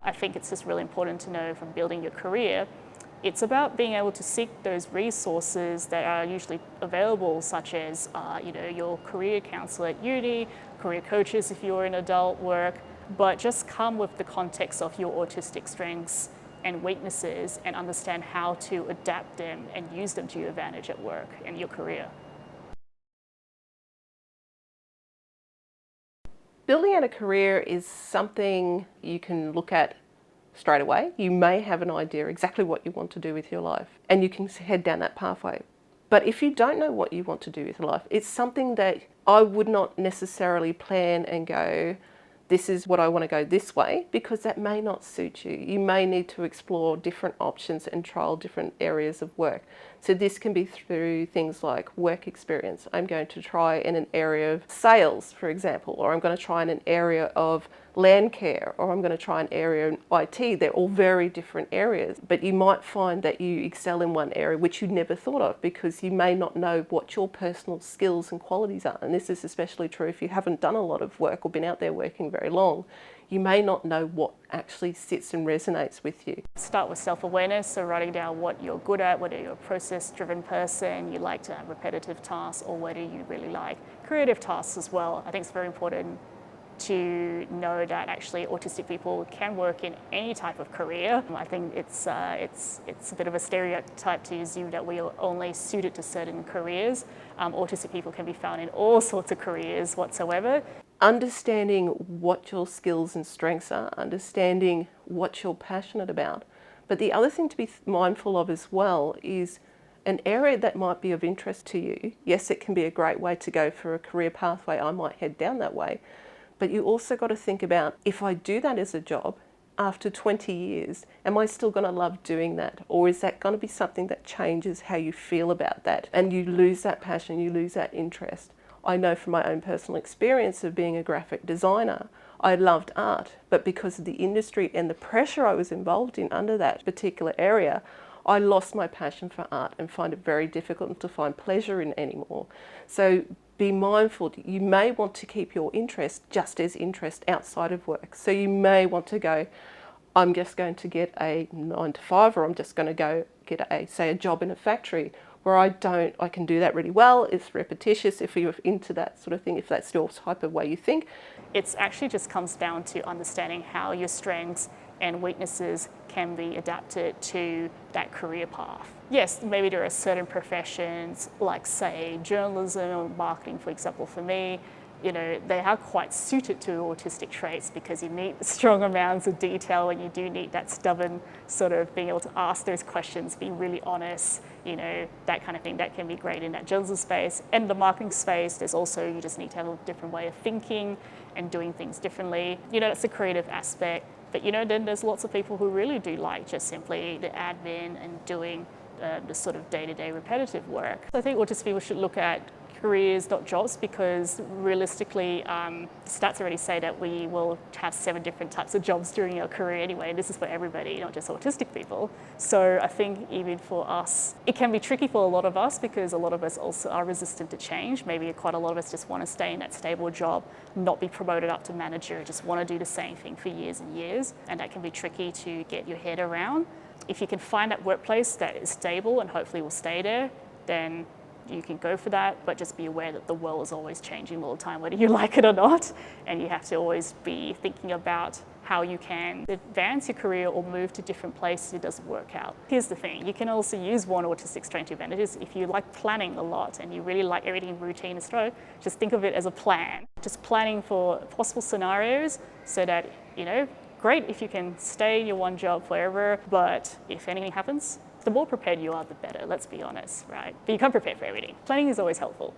I think it's just really important to know from building your career, it's about being able to seek those resources that are usually available, such as your career counselor at uni, career coaches if you're in adult work, but just come with the context of your autistic strengths and weaknesses and understand how to adapt them and use them to your advantage at work and your career. Building out a career is something you can look at straight away. You may have an idea exactly what you want to do with your life and you can head down that pathway. But if you don't know what you want to do with your life, it's something that I would not necessarily plan and go, this is what I want to go this way, because that may not suit you. You may need to explore different options and trial different areas of work. So this can be through things like work experience. I'm going to try in an area of sales, for example, or I'm going to try in an area of land care, or I'm going to try an area in IT. They're all very different areas, but you might find that you excel in one area which you never thought of because you may not know what your personal skills and qualities are. And this is especially true if you haven't done a lot of work or been out there working very long. You may not know what actually sits and resonates with you. Start with self-awareness, so writing down what you're good at, whether you're a process-driven person, you like to have repetitive tasks, or whether you really like creative tasks as well. I think it's very important to know that actually autistic people can work in any type of career. I think it's a bit of a stereotype to assume that we are only suited to certain careers. Autistic people can be found in all sorts of careers whatsoever. Understanding what your skills and strengths are, understanding what you're passionate about. But the other thing to be mindful of as well is an area that might be of interest to you. Yes, it can be a great way to go for a career pathway. I might head down that way. But you also got to think about, if I do that as a job, after 20 years, am I still going to love doing that? Or is that going to be something that changes how you feel about that? And you lose that passion, you lose that interest. I know from my own personal experience of being a graphic designer, I loved art, but because of the industry and the pressure I was involved in under that particular area, I lost my passion for art and find it very difficult to find pleasure in anymore. So be mindful, you may want to keep your interest just as interest outside of work. So you may want to go, I'm just going to get a 9 to 5, or I'm just going to go get a job in a factory where I can do that really well. It's repetitious if you're into that sort of thing, if that's your type of way you think. It actually just comes down to understanding how your strengths and weaknesses can be adapted to that career path. Yes, maybe there are certain professions like, say, journalism or marketing, for example, for me, they are quite suited to autistic traits because you need strong amounts of detail and you do need that stubborn sort of being able to ask those questions, be really honest, that kind of thing. That can be great in that journalism space. And the marketing space, there's also, you just need to have a different way of thinking and doing things differently. That's the creative aspect. But then there's lots of people who really do like just simply the admin and doing the sort of day-to-day repetitive work. So I think autistic people should look at careers, not jobs, because realistically, stats already say that we will have 7 different types of jobs during our career anyway. And this is for everybody, not just autistic people. So I think even for us, it can be tricky for a lot of us because a lot of us also are resistant to change. Maybe quite a lot of us just want to stay in that stable job, not be promoted up to manager, just want to do the same thing for years and years. And that can be tricky to get your head around. If you can find that workplace that is stable and hopefully will stay there, then you can go for that, but just be aware that the world is always changing all the time, whether you like it or not. And you have to always be thinking about how you can advance your career or move to different places if it doesn't work out. Here's the thing, you can also use one autistic strength to advantages. If you like planning a lot and you really like everything routine and slow, just think of it as a plan. Just planning for possible scenarios so that, great if you can stay in your one job forever, but if anything happens, the more prepared you are, the better, let's be honest, right? But you can't prepare for everything. Planning is always helpful.